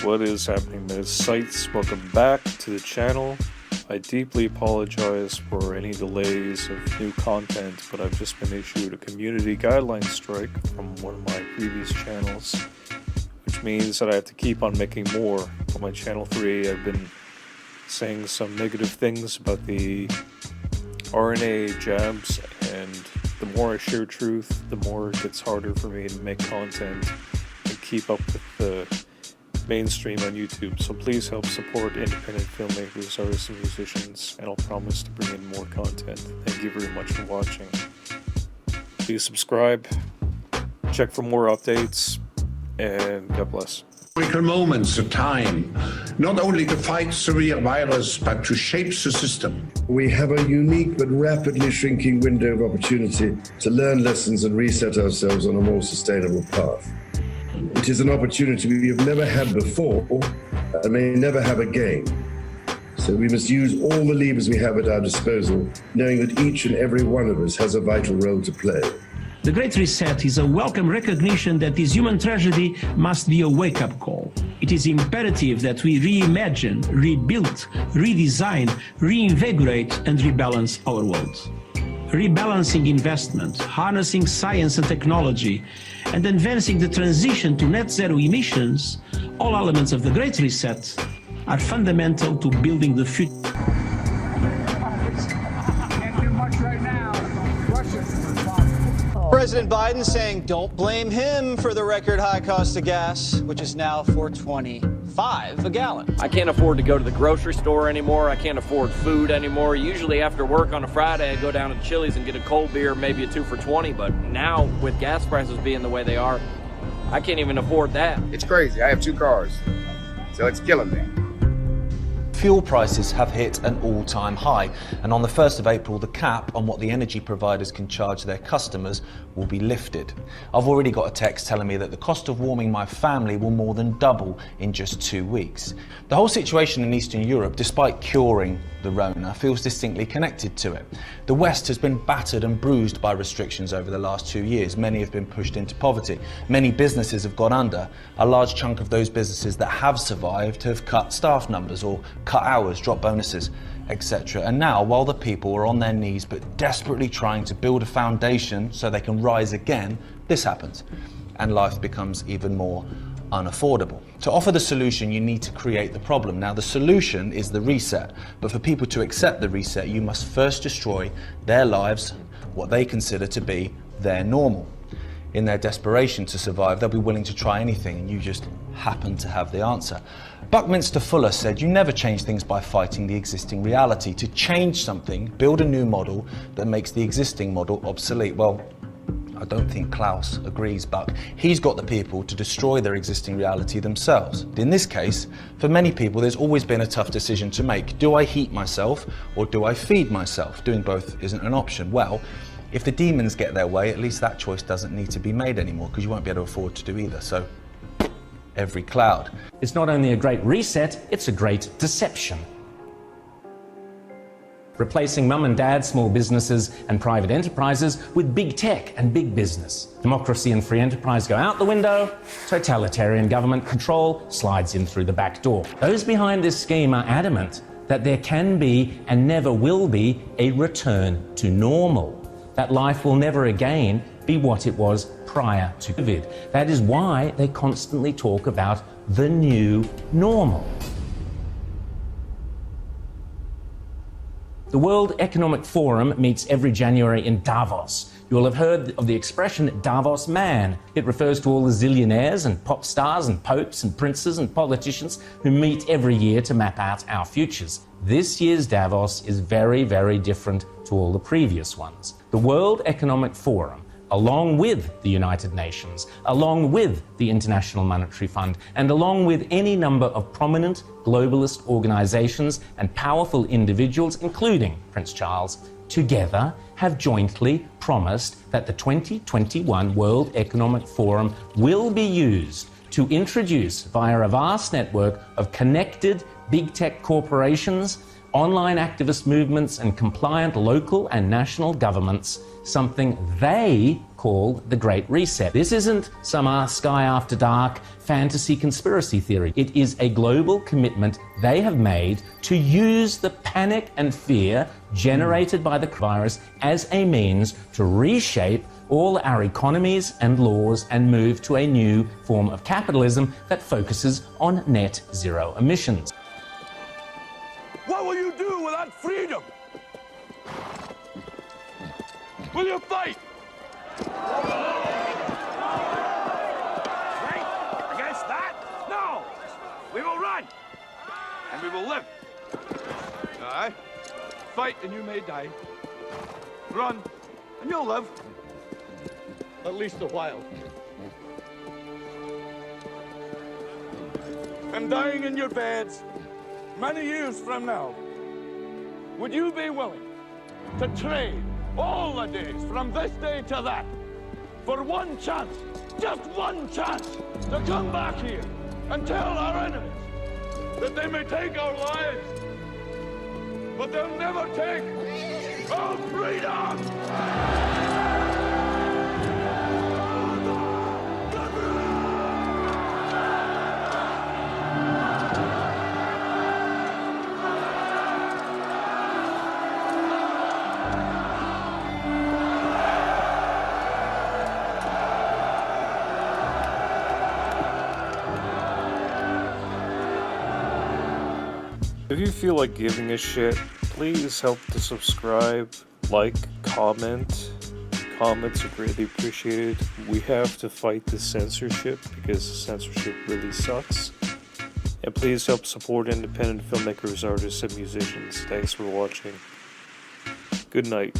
What is happening, Ms. Sites? Welcome back to the channel. I deeply apologize for any delays of new content, but I've just been issued a community guideline strike from one of my previous channels, which means that I have to keep on making more. On my channel 3, I've been saying some negative things about the RNA jabs, and the more I share truth, the more it gets harder for me to make content and keep up with the mainstream on YouTube. So please help support independent filmmakers, artists, and musicians, and I'll promise to bring in more content. Thank you very much for watching. Please subscribe, check for more updates, and God bless. Moments of time, not only to fight surreal virus, but to shape the system. We have a unique but rapidly shrinking window of opportunity to learn lessons and reset ourselves on a more sustainable path. It is an opportunity we have never had before and may never have again. So we must use all the levers we have at our disposal, knowing that each and every one of us has a vital role to play. The Great Reset is a welcome recognition that this human tragedy must be a wake-up call. It is imperative that we reimagine, rebuild, redesign, reinvigorate and rebalance our world. Rebalancing investment, harnessing science and technology, and advancing the transition to net zero emissions, all elements of the Great Reset, are fundamental to building the future. President Biden saying don't blame him for the record high cost of gas, which is now $4.25 a gallon. I can't afford to go to the grocery store anymore. I can't afford food anymore. Usually after work on a Friday, I go down to Chili's and get a cold beer, maybe a 2 for $20. But now with gas prices being the way they are, I can't even afford that. It's crazy. I have 2 cars, so it's killing me. Fuel prices have hit an all-time high, and on the 1st of April, the cap on what the energy providers can charge their customers will be lifted. I've already got a text telling me that the cost of warming my family will more than double in just 2 weeks. The whole situation in Eastern Europe, despite curing the Rona, feels distinctly connected to it. The West has been battered and bruised by restrictions over the last 2 years. Many have been pushed into poverty. Many businesses have gone under. A large chunk of those businesses that have survived have cut staff numbers or cut hours, dropped bonuses, etc. And now, while the people are on their knees but desperately trying to build a foundation so they can rise again, this happens, and life becomes even more unaffordable. To offer the solution, you need to create the problem. Now, the solution is the reset, but for people to accept the reset, you must first destroy their lives, what they consider to be their normal. In their desperation to survive, they'll be willing to try anything, and you just happen to have the answer. Buckminster Fuller said, you never change things by fighting the existing reality. To change something, build a new model that makes the existing model obsolete. Well, I don't think Klaus agrees, Buck. He's got the people to destroy their existing reality themselves. In this case, for many people, there's always been a tough decision to make. Do I heat myself or do I feed myself? Doing both isn't an option. Well, if the demons get their way, at least that choice doesn't need to be made anymore, because you won't be able to afford to do either. So, every cloud. It's not only a great reset, it's a great deception. Replacing mum and dad, small businesses and private enterprises with big tech and big business. Democracy and free enterprise go out the window, totalitarian government control slides in through the back door. Those behind this scheme are adamant that there can be and never will be a return to normal. That life will never again be what it was prior to COVID. That is why they constantly talk about the new normal. The World Economic Forum meets every January in Davos. You will have heard of the expression Davos man. It refers to all the zillionaires and pop stars and popes and princes and politicians who meet every year to map out our futures. This year's Davos is very, very different to all the previous ones. The World Economic Forum, along with the United Nations, along with the International Monetary Fund, and along with any number of prominent globalist organizations and powerful individuals, including Prince Charles, together have jointly promised that the 2021 World Economic Forum will be used to introduce, via a vast network of connected big tech corporations, online activist movements and compliant local and national governments something they call the Great Reset. This isn't some Sky After Dark fantasy conspiracy theory. It is a global commitment they have made to use the panic and fear generated by the virus as a means to reshape all our economies and laws and move to a new form of capitalism that focuses on net zero emissions. What will you do without freedom? Will you fight? Right? Against that? No! We will run! And we will live. Aye? Fight and you may die. Run and you'll live. At least a while. And dying in your beds many years from now, would you be willing to trade all the days from this day to that for one chance, just one chance, to come back here and tell our enemies that they may take our lives, but they'll never take our freedom! If you feel like giving a shit, please help to subscribe, like, comment. Comments are greatly appreciated. We have to fight the censorship because censorship really sucks. And please help support independent filmmakers, artists, and musicians. Thanks for watching. Good night.